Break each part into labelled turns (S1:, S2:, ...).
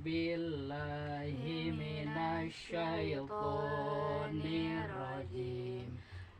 S1: billahi minasyaitonir rajim.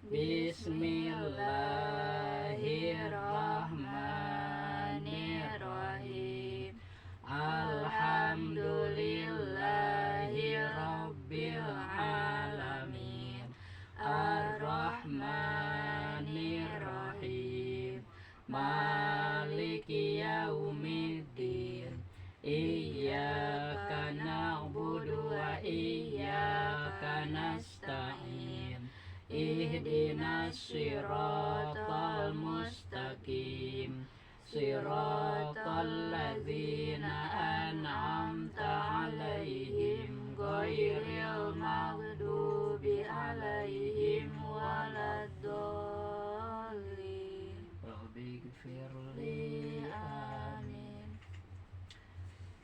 S1: Bismillahirrahmanirrahim. Alhamdulillahi rabbil alamin. Ar-Rahmanir-Rahim. Maliki yaumiddin. Iyyaka na'budu wa iyyaka nasta'in. Ihdinas siratal mustaqim. Siratal ladzina an'amta 'alaihim ghairil maghdubi 'alaihim waladdallin. Rabbighfirli. Amin.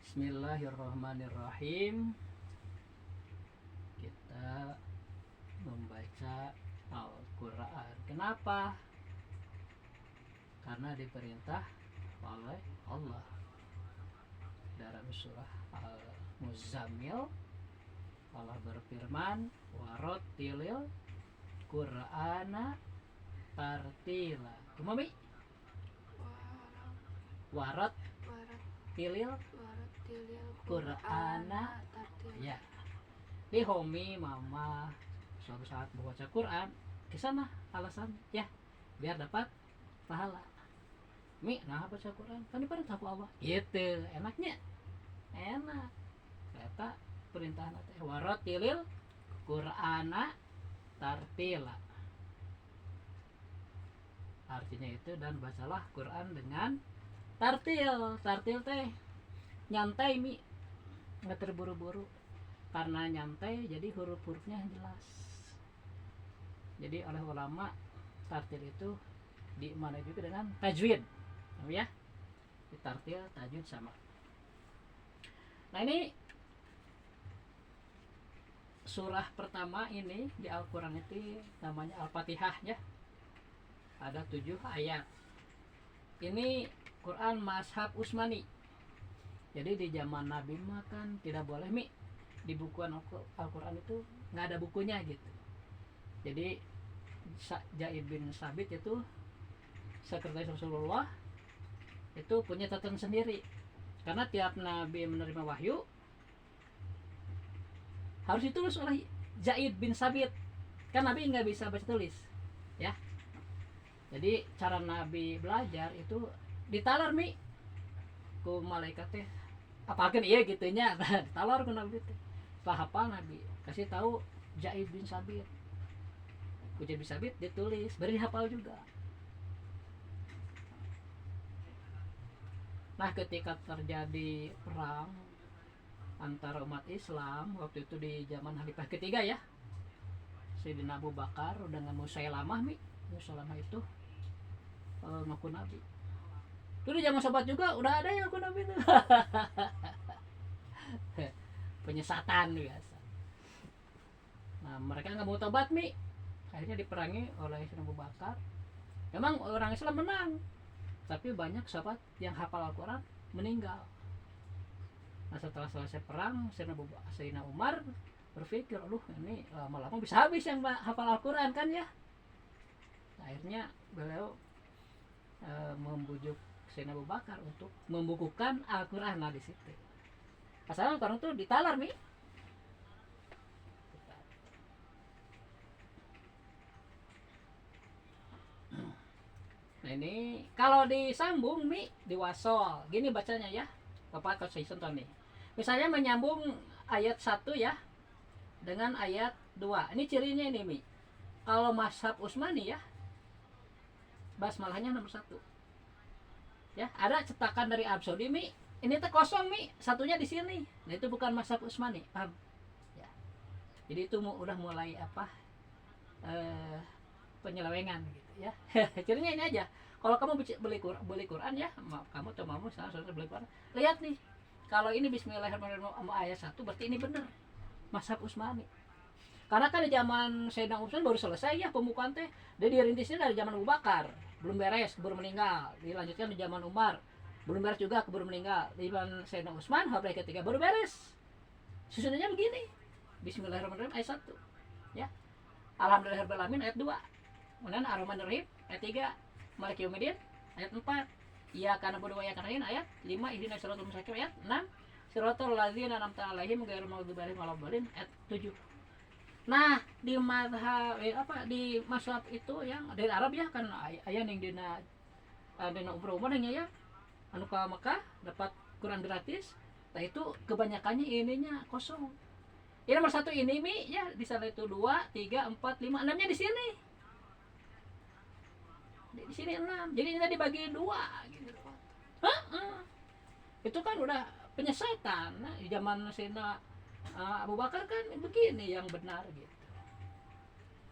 S1: Bismillahirrahmanirrahim. Kita membaca Al-Quran. Kenapa? Karena diperintah oleh Allah. Dalam surah Al-Muzammil Allah berfirman, warattilil Qur'ana tartila. Kumami? Warattilil Qur'ana. Ya. Di homi mama suatu saat membaca Quran, ke sana alasan ya biar dapat pahala. Mi, nah baca Quran kan diperintah ku Allah. Gitu, enaknya. Enak. Kata perintah teh warattilil Qur'ana tartila. Artinya itu dan bacalah Quran dengan tartil. Tartil teh nyantai mi, nggak terburu-buru. Karena nyantai jadi huruf-hurufnya jelas. Jadi oleh ulama tartil itu dimaknai juga dengan tajwid, ya. Di tartil tajwid sama. Nah ini surah pertama ini di Al-Quran itu namanya Al-Fatihah ya. Ada 7 ayat. Ini Quran Mashab Utsmani. Jadi di zaman Nabi makan tidak boleh mi di bukuan Al-Quran itu nggak ada bukunya gitu. Jadi Zaid bin Sabit itu sekretaris Rasulullah itu punya catatan sendiri. Karena tiap Nabi menerima wahyu harus ditulis oleh Zaid bin Sabit. Kan Nabi nggak bisa baca tulis, ya. Jadi cara Nabi belajar itu ditalar mi ku malaikat teh. Apalagi iya gitunya, talar ku Nabi teh. Setelah hafal Nabi kasih tahu Zaid bin Sabit. Ku Zaid bin Sabit ditulis, beri hafal juga. Nah ketika terjadi perang antara umat Islam waktu itu di zaman Khalifah ketiga ya, Sayyidina Abu Bakar dengan Musailamah mi. Musailamah itu ngaku Nabi. Itu di zaman sahabat juga udah ada yang ngaku Nabi itu. Penyesatan biasa. Nah mereka nggak mau tobat mi. Akhirnya diperangi oleh Sayyidina Abu Bakar. Memang orang Islam menang, tapi banyak sahabat yang hafal Al-Quran meninggal. Nah setelah selesai perang, Sayyidina Umar berpikir, aduh ini lama-lama bisa habis yang hafal Al-Quran kan ya. Nah, akhirnya beliau membujuk Sayyidina Abu Bakar untuk membukukan Al-Quran. Nah di situ pasalnya Al-Quran tuh ditalar mi. Nah ini kalau disambung mi di wasol gini bacanya ya. Bapak kasih contoh nih. Misalnya menyambung ayat 1 ya dengan ayat 2. Ini cirinya ini mi. Kalau Mashab Utsmani ya basmalahnya nomor 1. Ya, ada cetakan dari Arab Saudi mi. Ini teh kosong mi, satunya di sini. Nah itu bukan Mashab Utsmani, paham? Ya. Jadi itu udah mulai apa? Penyelewengan gitu ya. Cirinya ini aja. Kalau kamu beli Quran ya, kamu atau mamu salah beli Quran, lihat nih. Kalau ini Bismillahirrahmanirrahim ayat 1 berarti ini benar. Mashab Utsmani. Karena kan di zaman Sayyidina Utsman baru selesai ya pembukaan teh. Dia dirintisnya dari zaman Abu Bakar, belum beres, baru meninggal. Dilanjutkan di zaman Umar. belum beres juga keburu meninggal. Zaman Sayyidina Utsman hari ketiga baru beres. Susunannya begini. Bismillahirrahmanirrahim ayat 1. Ya. Alhamdulillahirabbil ayat 2. Kemudian Ar-Rahmanir-Rahim ayat 3. Maliki yaumiddin ayat 4. Iyyaka na'budu wa iyyaka nasta'in ayat 5. Ihdinas siratal mustaqim ayat 6. Siratal ladzina an'amta 'alaihim ghairil maghdubi 'alaihim waladdallin ayat 7. Nah, di mazhab di mazhab itu yang dari Arab ya kan aya ning dina umroh nya ya. Anu ka Mekah dapat Quran gratis. Nah itu kebanyakannya ininya kosong. Ini nomor 1 ini Mi ya di sana itu 2, 3, 4, 5, 6-nya di sini. Di sini 6. Jadi ini dibagi 2 gitu. Itu kan udah penyesatan. Nah, di zaman Sayyidina Abu Bakar kan begini yang benar gitu.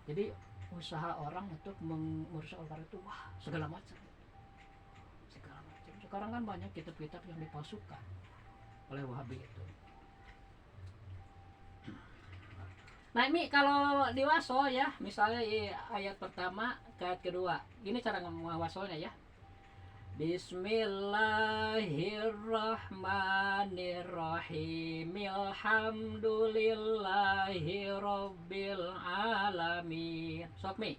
S1: Jadi usaha orang untuk mengurus Al-Quran itu wah segala macam. Sekarang kan banyak kitab-kitab yang dipalsukan oleh Wahabi itu. Nah ini kalau di waso ya, misalnya ayat pertama ke ayat kedua, gini cara ngomong wasonya ya. Bismillahirrahmanirrahim. Alhamdulillahi rabbil alamin. Sok Mi.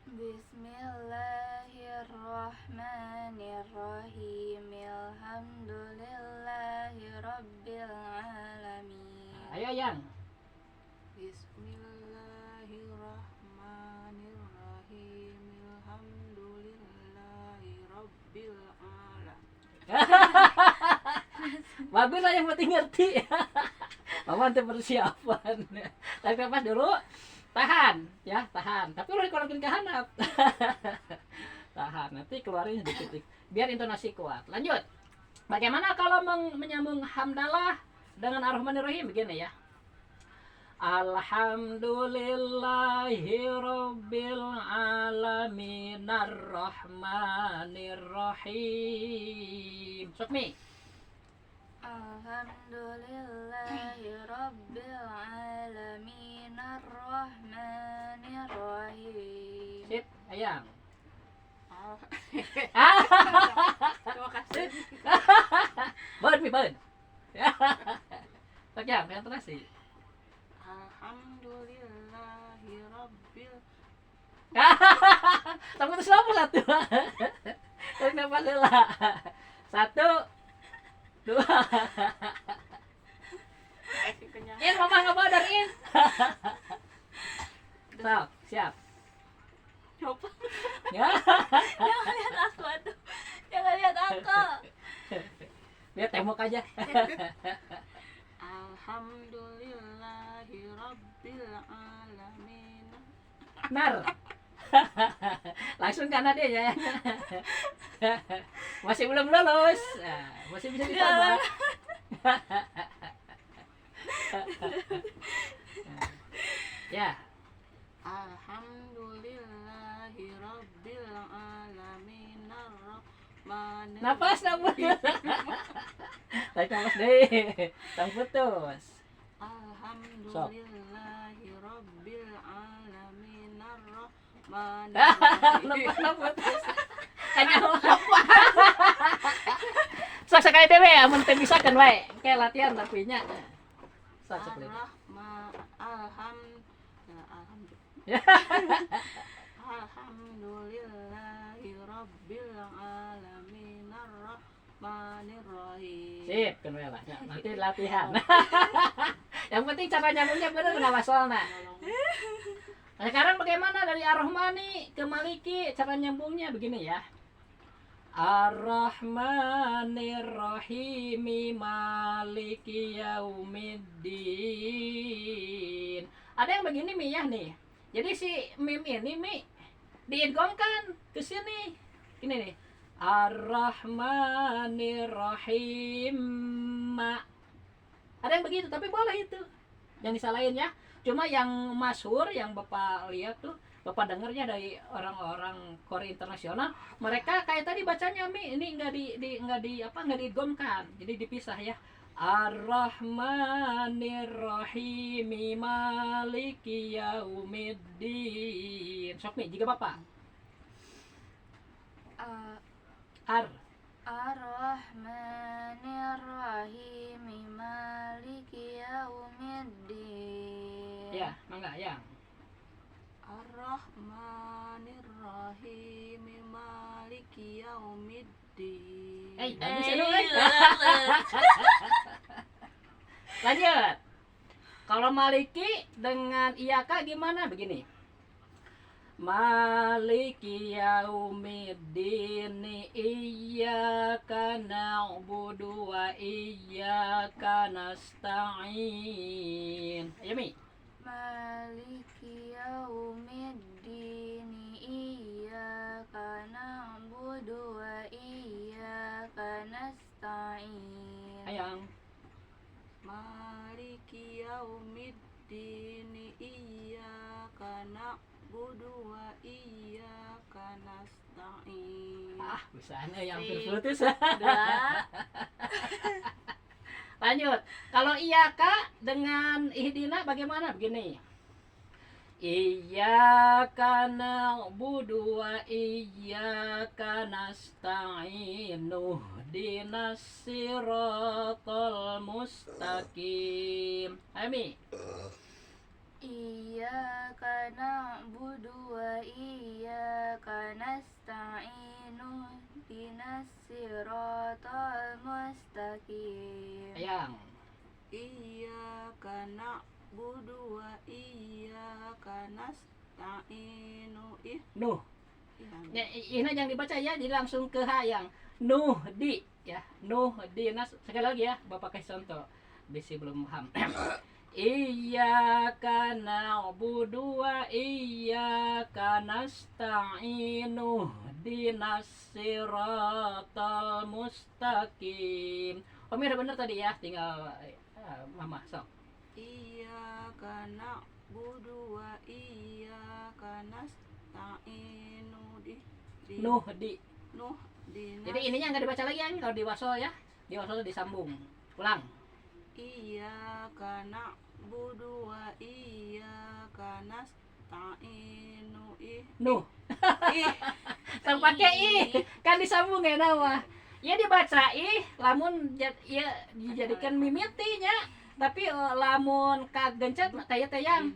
S2: Bismillahirrahmanirrahim. Alhamdulillahi rabbil alamin.
S1: Ayo yang.
S2: Bismillahirrahmanirrahim. Alhamdulillahi rabbil alamin.
S1: Bagus lah yang penting ngerti. Mama nanti persiapan. Tarik nafas dulu. Tahan ya, tahan. Tapi udah dikeluarin ke handap. Tahan, nanti keluarin sedikit. Biar intonasi kuat. Lanjut. Bagaimana kalau menyambung hamdalah dengan Ar-Rahmanir-Rahim begini ya. Alhamdulillahi rabbil alamin ar-rahmanir-rahim. Sok Mi.
S2: Alhamdulillahi rabbil alamin ar-rahmanir-rahim.
S1: Sip, ayang.
S2: Terima kasih.
S1: Bon, Mi, bon. Sok yang konsentrasi.
S2: Alhamdulillahi rabbil.
S1: Kamu terus apa satu? Tarik nafas dulu. 1, 2. In, mama nggak mau dari In. Sok, siap.
S2: Coba.
S1: Ya.
S2: Jangan lihat aku atuh. Jangan lihat aku.
S1: Lihat tembok aja.
S2: Alhamdulillahi rabbil alamin.
S1: Nar. Langsung karena dia ya. Masih belum lulus. Nah, masih bisa ditambah. Ya.
S2: Alhamdulillahi rabbil alamin ar-rahmanir.
S1: Nafas. Tarik nafas deh. Tang putus.
S2: Alhamdulillahi rabbil alamin ar-rahmanir.
S1: Nafas. Kanyawa. Sok sekali deh we, amun teu bisa kan we. Kayak latihan tapi nya. Sok sekali.
S2: Alhamdulillahi rabbil alamin ar-rahmanir-rahim.
S1: Sip, kan we lah. Nanti latihan. Yang penting cara nyambungnya bener enggak masalah. Nah, sekarang bagaimana dari Ar-Rahmani ke Maliki cara nyambungnya begini ya. Ar-Rahmanir-Rahim Maliki Yaumiddin. Ada yang begini Mi ya nih. Jadi si mim ini Mi diidghamkan ke sini. Ini nih. Ar-Rahmanir-Rahim. Ada yang begitu, tapi boleh itu. Yang disalahin ya. Cuma yang masyhur yang Bapak lihat tuh, Bapak dengarnya dari orang-orang Korea internasional, mereka kayak tadi bacanya Mi, ini enggak diidghamkan. Jadi dipisah ya. Ar-Rahmanir-Rahim Maliki Yaumiddin. Sok Mi, jika Bapak. Ar
S2: Ar-Rahmanir-Rahim Maliki Yaumiddin.
S1: Ya, mangga yang.
S3: Ar-Rahmanir-Rahim Maliki Yaumiddin.
S1: Bagus ya, Nuk, Lanjut. Kalau Maliki dengan Iyaka gimana? Begini. Maliki yaumiddin iyyaka na'budu wa iyyaka nasta'in. Ayo Mi.
S2: Maliki Yaumiddin Iyyaka na'budu wa iyyaka nasta'in.
S1: Ayang.
S3: Maliki Yaumiddin Iyyaka na'budu wa iyyaka nasta'in.
S1: Bisa yang
S2: Sip.
S1: putus.
S2: Udah.
S1: Lanjut. Kalau Iyaka dengan Ihdina bagaimana? Begini. Iyyaka na'budu wa iyyaka nasta'in. Ihdinas siratal mustaqim. Ayo Mi.
S2: Iyyaka na'budu wa iyyaka nasta'in. Ihdinas siratal mustaqim.
S1: Ayang.
S3: Iyyaka na'budu wa iyyaka nasta'in.
S1: Nuh.
S3: Yang
S1: Ya, ini yang dibaca ya, jadi langsung ke hayang. Nuhdi ya, Nuhdi nas. Sekali lagi ya, Bapak kasih contoh. Bisi belum paham. Iyyaka na'budu wa iyyaka nasta'inu ihdinas siratal mustaqim. Om udah bener tadi ya, tinggal Mama sok.
S3: Iyyaka na'budu wa iyyaka nasta'in.
S1: Nuhdi.
S3: Nuhdinas.
S1: Jadi ininya nggak dibaca lagi ya, kalau di wasol ya. Di wasol disambung. Ulang.
S3: Iyyaka na'budu wa iyyaka nasta'in.
S1: Nuh. Sang pakai ih, kan disambung ya nama. Ya dibaca ih, lamun ya dijadikan mimitinya. Tapi lamun kagencet taya tayang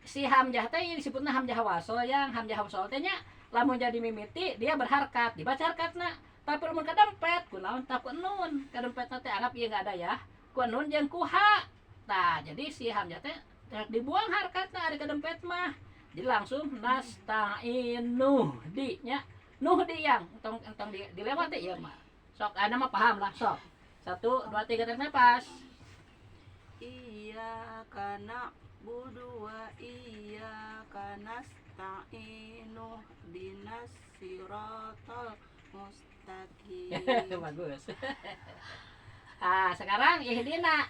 S1: si hamzah teh disebutna hamzah wasol yang hamzah wasol teh nya lamun jadi mimiti dia berharkat, dibaca harkatna. Tapi lamun kadempet kunaon tak ku nun, kadempetna teh anggap ieu enggak ada ya. Ku nun jeung ku ha. Tah, jadi si hamzah teh dibuang harkatna ari kadempet mah. Jadi langsung nasta'inu di nya. Nuh di yang entong dilewati ieu mah. Sok ana mah paham lah sok. 1 2 3 tarik napas.
S3: Iyyaka na'budu wa iyyaka nasta'in. Ihdinas siratal mustaqim.
S1: Bagus. Sekarang ihdina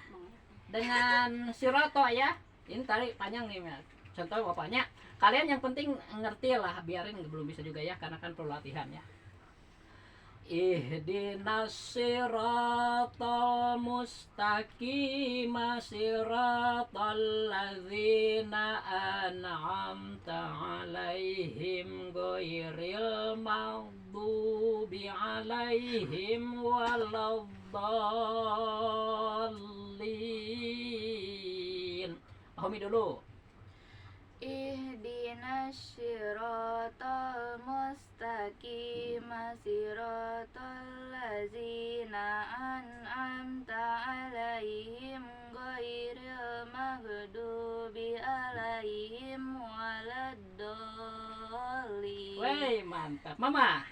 S1: dengan siroto ya. Ini tadi panjang nih, Mas. Contoh bapaknya. Kalian yang penting ngerti lah, biarin belum bisa juga ya karena kan perlu latihan ya. Ihdinas siratal mustaqim siratal ladzina an'amta 'alaihim ghairil maghdubi 'alaihim waladdallin. Homi dulu.
S2: Ihdinas siratal mustaqim siratal ladzina an'amta 'alaihim ghairil maghdubi 'alaihim waladdallin.
S1: Wey, mantap. Mama.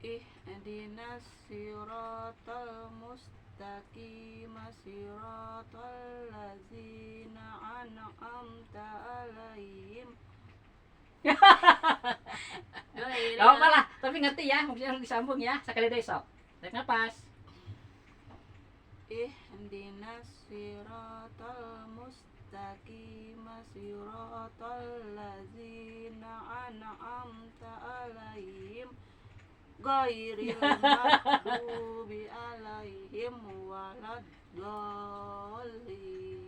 S3: Ihdinas siratal mustaqim siratal ladzina an'amta 'alaihim.
S1: Gak apa lah, tapi ngerti ya, maksudnya harus disambung ya. Sekali deh sok. Tarik napas.
S3: Ihdinas siratal mustaqim siratal ladzina an'amta 'alaihim ghairil maghdubi 'alaihim waladdallin.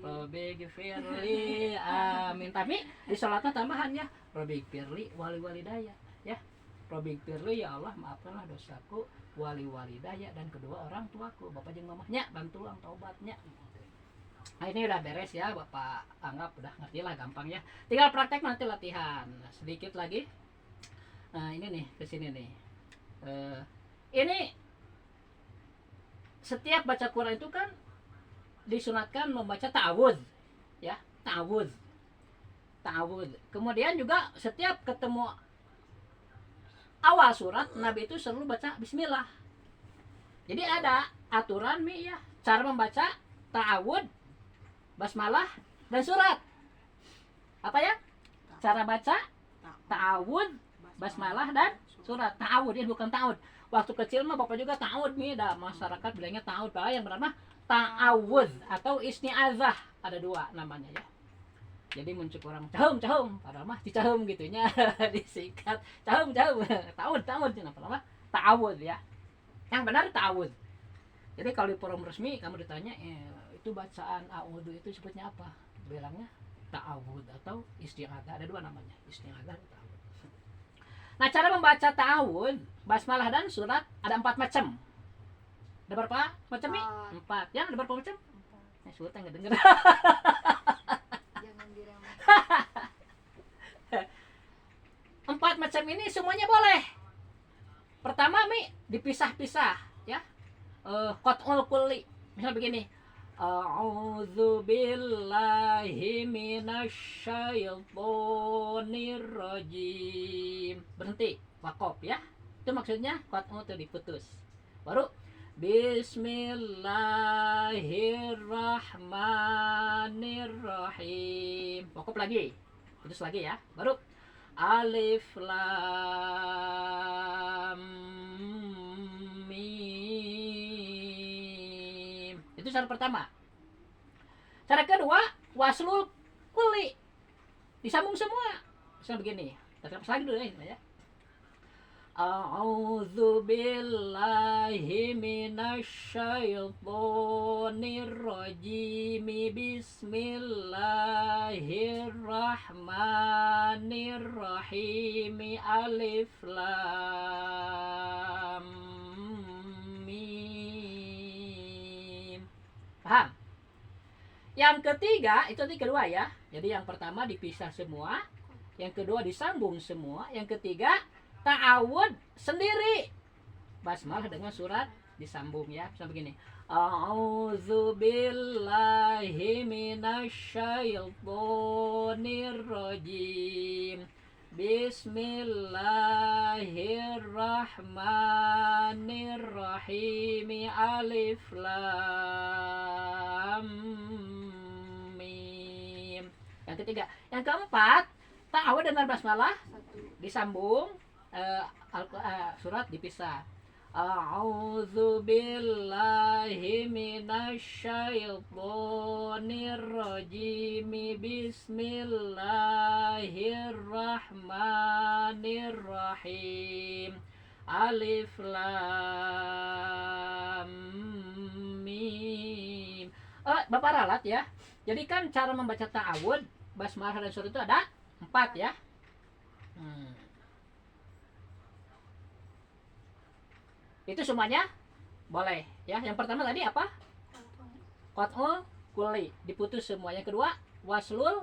S1: Robbi gfirli amin. Tapi di sholatnya tambahan ya. Robbi gfirli wali walidaya ya. Robing firli ya Allah maafkanlah dosaku, wali walidaya dan kedua orang tuaku, bapak jeung mamahnya, bantu orang taubatnya. Nah ini udah beres ya, bapak anggap udah ngerti lah, gampang ya. Tinggal praktek nanti latihan. Nah, sedikit lagi. Nah ini nih kesini nih. Ini setiap baca Quran itu kan disunatkan membaca ta'awudz, ya ta'awudz. Kemudian juga setiap ketemu awal surat Nabi itu selalu baca Bismillah. Jadi ada aturan mi ya cara membaca ta'awudz, basmalah dan surat. Apa ya? Cara baca ta'awudz, basmalah dan surat. Ta'awudz ya bukan ta'awud. Waktu kecil mah bapak juga ta'awud nih, dah masyarakat bilangnya ta'awud, padahal yang benar mah ta'awudz atau isti'azah, ada dua namanya ya. Jadi muncul orang cahum padahal mah dicahum gitunya disingkat cahum ta'awud kenapa ta'awudz ya. Yang benar ta'awudz. Jadi kalau di forum resmi kamu ditanya itu bacaan a'udzu itu sebutnya apa? Bilangnya ta'awudz atau isti'adzah, ada dua namanya, isti'adzah dan ta'awudz. Nah, cara membaca ta'awudz, basmalah dan surat ada 4 macam. Ada berapa macam nih? 4. Yang ada berapa macam? 4. Nah, surat enggak denger.
S2: Jangan diremeh.
S1: 4 macam ini semuanya boleh. Pertama mi dipisah-pisah ya. Qat'ul kulli. Misal begini. A'udzu billahi minasyaitonir rajim. Berhenti, wakaf ya. Itu maksudnya qat'u itu diputus. Baru Bismillahirrahmanirrahim. Wakaf lagi. Putus lagi ya. Baru Alif Lam Mim. Itu cara pertama. Cara kedua, waslul kulli. Disambung semua. Misalnya begini. Terus lagi dulu ya. A'udzu billahi minasyaitonir rajim. Bismillahirrahmanirrahim. Alif Lam Mim. Paham? Yang ketiga, itu tadi kedua ya. Jadi yang pertama dipisah semua, yang kedua disambung semua, yang ketiga ta'awudz sendiri. Basmalah dengan surat disambung ya. Bisa begini. A'udzu billahi minasyaitonir rajim. Bismillahirrahmanirrahim. Alif Lam Mim. Yang ketiga, yang keempat, ta'awudz dengan basmalah disambung, surat dipisah. A'udzu billahi minasyaitonir rajim. Bismillahirrahmanirrahim. Alif Lam Mim. Bapak ralat ya. Jadi kan cara membaca ta'awudz, basmalah dan surat itu ada 4 ya. Itu semuanya boleh ya. Yang pertama tadi apa? Qat'ul kulli, diputus semua. Yang kedua waslul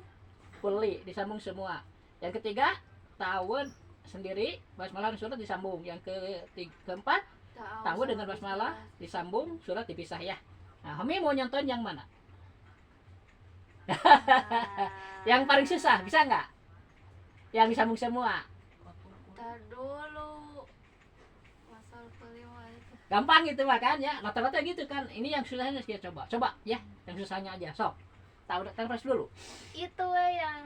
S1: kulli, disambung semua. Yang ketiga ta'awudz sendiri, basmalah dan surat disambung. Yang keempat ta'awudz dengan basmalah disambung, surat dipisah ya. Nah, Homi mau nyontohin yang mana? Yang paling susah, bisa nggak? Yang disambung semua.
S2: Tar dulu. Masal kelima itu.
S1: Gampang gitu makanya, rata-rata gitu kan. Ini yang susahnya kita coba ya, yang susahnya aja. Sok, tahu terus dulu.
S2: Itu yang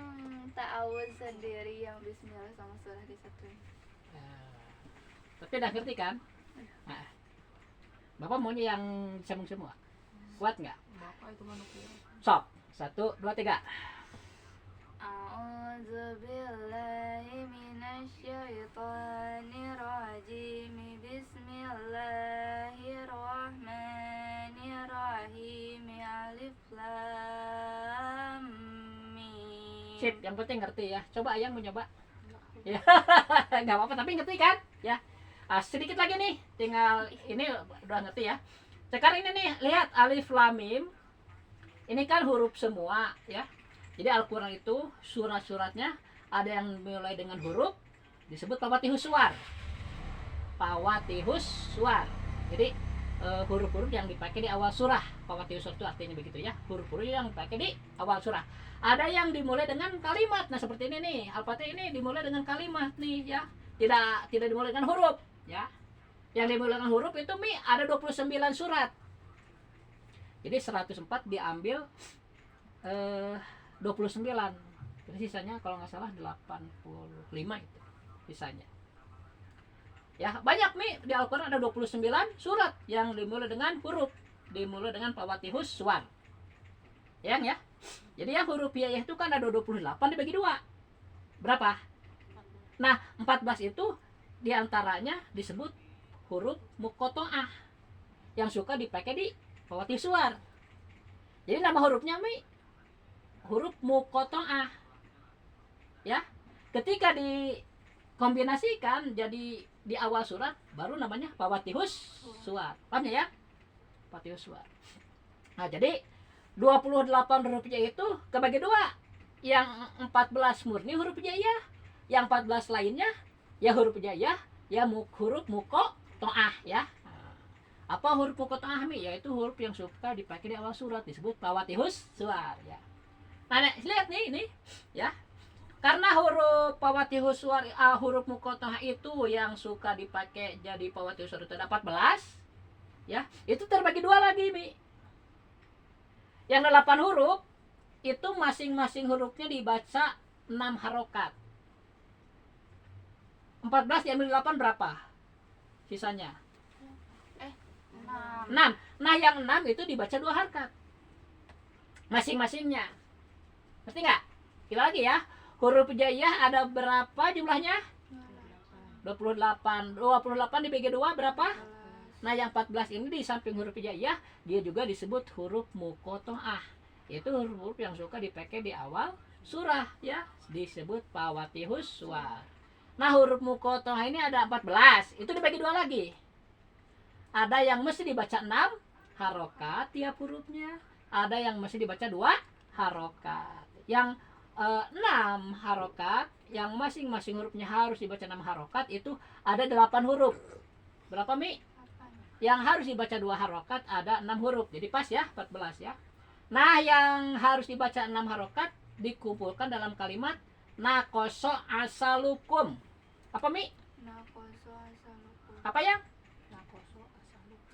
S2: ta'awudz sendiri, yang bismillah sama surah disatuin.
S1: Tapi udah ngerti kan? Nah, Bapak maunya yang disambung semua. Kuat nggak?
S3: Bapak itu manusia.
S1: Sok, 1, 2, 3.
S2: A'udzu billahi minasyaitonir rajim. Bismillahirrahmanirrahim. Alif Lam Mim.
S1: Sip, yang penting ngerti ya. Coba Ayang mau nyoba. Ya, nggak apa-apa tapi ngerti kan? Ya. Sedikit lagi nih, tinggal ini udah ngerti ya. Sekarang ini nih, lihat alif lam mim. Ini kan huruf semua ya. Jadi Al-Qur'an itu surat-suratnya ada yang mulai dengan huruf disebut pawatihus suwar. Pawatihus suwar. Jadi huruf-huruf yang dipakai di awal surah. Pawatihus suwar itu artinya begitu ya. Huruf-huruf yang dipakai di awal surah. Ada yang dimulai dengan kalimat. Nah, seperti ini nih. Al-Fatihah ini dimulai dengan kalimat nih ya. Tidak dimulai dengan huruf ya. Yang dimulai dengan huruf itu ada 29 surat. Jadi 104 diambil 29. Jadi sisanya kalau nggak salah 85 itu sisanya. Ya, banyak di Al-Qur'an ada 29 surat yang dimulai dengan huruf, dimulai dengan pawatihus suwar. Ya. Jadi yang huruf hijaiyah itu kan ada 28 dibagi 2. Berapa? Nah, 14 itu diantaranya disebut huruf muqatta'ah yang suka dipakai di pawatihus suwar. Jadi nama hurufnya huruf muqatta'ah. Ya. Ketika dikombinasikan jadi di awal surat baru namanya pawatihus suwar. Paham ya? Pawatihus suwar. Nah, jadi 28 huruf hijaiyah itu kebagi 2. Yang 14 murni huruf hijaiyah, yang 14 lainnya ya huruf hijaiyah, ya huruf muqatta'ah ya. Apa huruf muqatta'ah yaitu huruf yang suka dipakai di awal surat disebut pawatihus suwar ya. Nah, lihat nih ini ya. Karena huruf pawatihus suwar huruf muqatta'ah itu yang suka dipakai jadi pawatihus suwar itu ada 14 ya. Itu terbagi 2 lagi Yang 8 huruf itu masing-masing hurufnya dibaca 6 harokat. 14 diambil 8 berapa? Sisanya 6. Nah, yang 6 itu dibaca 2 harokat masing-masingnya. Ngerti nggak? Kita lagi ya. Huruf hijaiyah ada berapa jumlahnya? 28. 28 dibagi 2 berapa? Nah, yang 14 ini di samping huruf hijaiyah dia juga disebut huruf muqatta'ah. Itu huruf-huruf yang suka dipakai di awal surah ya, disebut pawatihus suwar. Nah, huruf muqatta'ah ini ada 14. Itu dibagi 2 lagi. Ada yang mesti dibaca 6 harokat tiap hurufnya. Ada yang mesti dibaca 2 harokat. Yang 6 harokat, yang masing-masing hurufnya harus dibaca 6 harokat itu ada 8 huruf. Berapa Yang harus dibaca 2 harokat ada 6 huruf. Jadi pas ya 14 ya. Nah, yang harus dibaca 6 harokat dikumpulkan dalam kalimat naqasa asalukum. Apa
S2: Naqasa asalukum.
S1: Apa ya?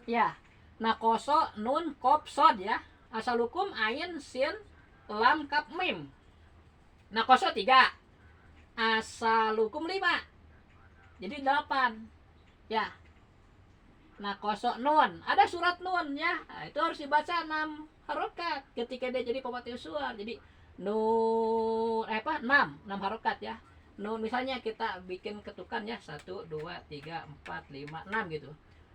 S1: Ya, nakoso nun kop sod ya. Asalukum ain sin lam kap mim. Nakoso 3. Asalukum 5. Jadi 8. Ya. Nakoso nun. Ada surat nun ya. Nah, itu harus dibaca 6 harokat ketika dia jadi pawatihus suwar. Jadi nun 6 harokat ya. Nun misalnya kita bikin ketukan ya 1 2 3 4 5 6 gitu.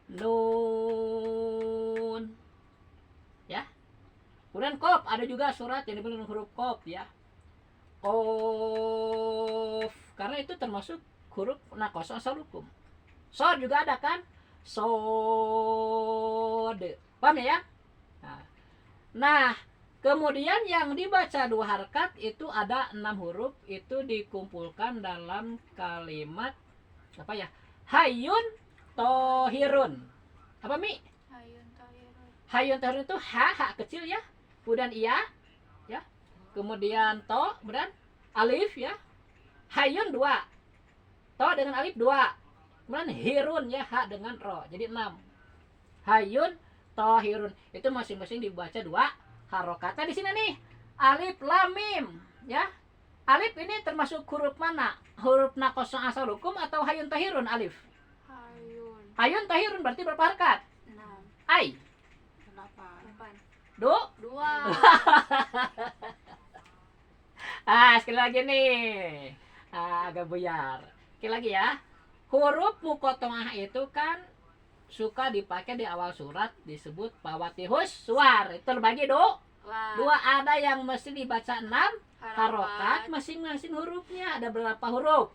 S1: Nun ya. Kemudian kop, ada juga surat yang dimulai dengan huruf kop ya. Kof, karena itu termasuk huruf naqasa asalukum. Sod juga ada kan? Sod. Paham ya? Nah, kemudian yang dibaca 2 harokat itu ada 6 huruf, itu dikumpulkan dalam kalimat apa ya? Hayyun tohirun. Apa
S2: Hayun tahirun.
S1: Hayun tohirun itu ha kecil ya. Kemudian iya ya. Kemudian to, kemudian alif ya. Hayun 2. To dengan alif 2. Kemudian hirun ya, ha dengan ro. Jadi 6. Hayun tohirun. Itu masing-masing dibaca 2 harokat. Nah, di sini nih alif lam mim ya. Alif ini termasuk huruf mana? Huruf naqasa asalukum atau hayun tohirun alif? Hayun tahirun berarti berapa harokat?
S2: 6.
S1: Ai.
S3: 8.
S1: 2.
S2: 2.
S1: Sekali lagi nih. Agak buyar. Sekali lagi ya. Huruf muqatta'ah itu kan suka dipakai di awal surat disebut pawatihus suwar. Itu terbagi 2. Ada yang mesti dibaca 6 harokat masing-masing hurufnya. Ada berapa huruf?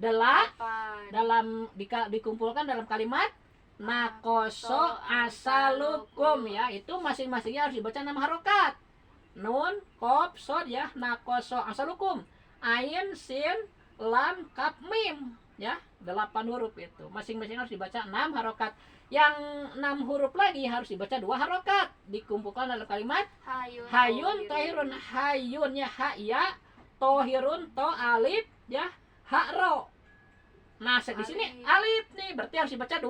S2: Delapan.
S1: dalam dikumpulkan dalam kalimat nakoso asalukum ya, itu masing-masingnya harus dibaca 6 harokat. Nun, qaf, shad ya, nakoso asalukum. Ain, sin, lam, kaf, mim ya, 8 huruf itu. Masing-masing harus dibaca 6 harokat. Yang 6 huruf lagi harus dibaca 2 harokat. Dikumpulkan dalam kalimat hayun tohirun. Hayun ya, ha ya, tohirun to alif ya, ha ro. Nah, di sini alif nih berarti harus dibaca 2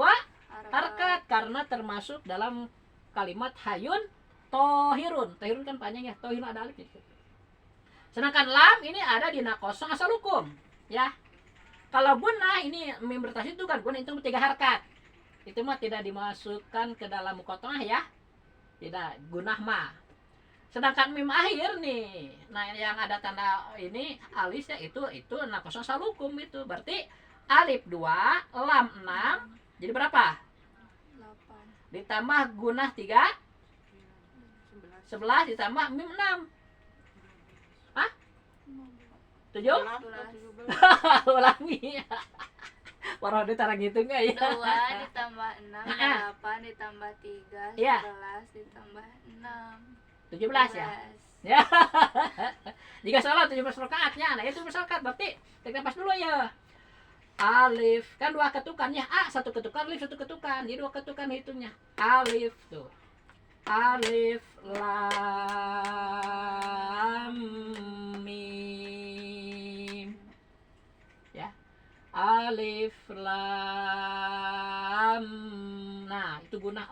S1: harokat karena termasuk dalam kalimat hayun tohirun. Tohirun kan panjang ya, tohirun ada alif gitu. Sedangkan lam ini ada di nakoso asalukum ya. Kalau gunah ini mim bertasydid itu kan gunah itu 3 harokat. Itu mah tidak dimasukkan ke dalam muqatta'ah ya. Tidak, gunah mah. Sedangkan mim akhir nih. Nah, yang ada tanda ini alis ya itu nakoso asalukum itu. Berarti alif 2, lam 6. Jadi berapa?
S2: 8.
S1: Ditambah gunah 3, 11 ditambah mim 6. Hah? 7?
S2: 12.
S1: Ulangi. Warna ditara gitu enggak ya?
S2: 2 ditambah 6, 8 ditambah 3, 11
S1: Iya.
S2: ditambah 6.
S1: 17 ya? Ya. Jika salah 17 rakaatnya, nah itu misalkan berarti kita pas dulu ya. Alif kan 2 ketukan ya, A 1 ketukan, alif 1 ketukan, jadi 2 ketukan hitungnya. Alif tuh. Alif lam mim. Ya. Alif lam. Nah, itu guna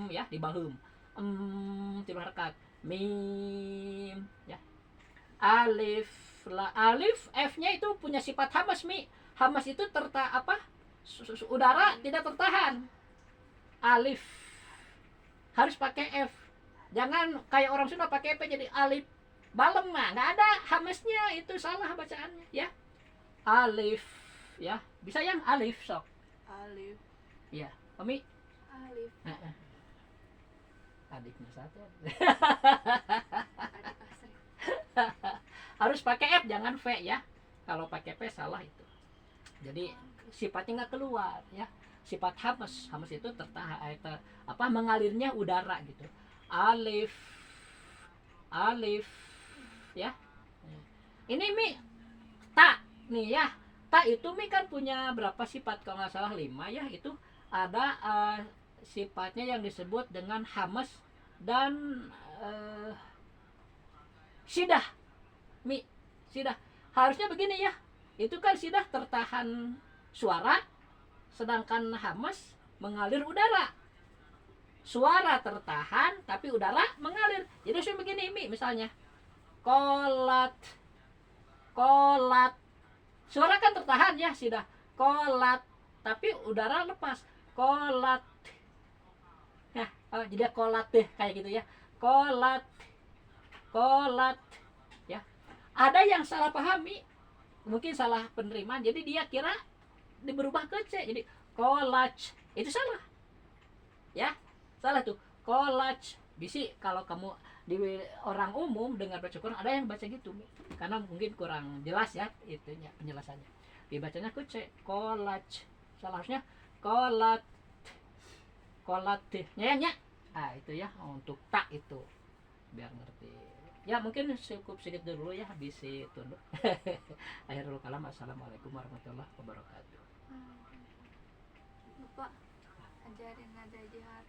S1: ya di baheum. 3 harakat. Mim ya. Alif F-nya itu punya sifat hamas mi. Hamas itu udara tidak tertahan. Alif harus pakai F. Jangan kayak orang Sunda pakai P jadi alif. Balem mah nggak ada hamasnya, itu salah bacaannya ya. Alif ya. Bisa yang alif sok.
S2: Alif.
S1: Ya, Umi.
S2: Alif.
S1: Adiknya satu.
S2: Adik asri.
S1: Harus pakai F jangan V ya. Kalau pakai P salah itu. Jadi sifatnya nggak keluar ya. Sifat hamas itu tertahan mengalirnya udara gitu. Alif ya. Ini mi ta nih ya. Ta itu mi kan punya berapa sifat, kalau nggak salah 5 ya. Itu ada sifatnya yang disebut dengan hamas dan sidah. Mi sidah harusnya begini ya. Itu kan sidah tertahan suara, sedangkan hamas mengalir udara. Suara tertahan tapi udara mengalir. Jadi saya begini mi misalnya. Kolat. Suara kan tertahan ya sidah. Kolat tapi udara lepas. Kolat. Ya, jadi kolat deh kayak gitu ya. Kolat. Ya. Ada yang salah pahami. Mungkin salah penerimaan. Jadi dia kira berubah ke C. Jadi kolaj. Itu salah. Ya. Salah tuh. Kolaj. Bisi kalau kamu di orang umum dengar baca Quran ada yang baca gitu. Karena mungkin kurang jelas ya itunya penjelasannya. Dibacanya ke C. Kolaj. Salahnya kolat. Nyayangnya. Ah itu ya untuk tak itu. Biar ngerti. Ya mungkin cukup sedikit dulu ya, habis itu dulu. Akhirul kalam. Assalamualaikum warahmatullahi wabarakatuh.
S2: Lupa ajarin nada jihad.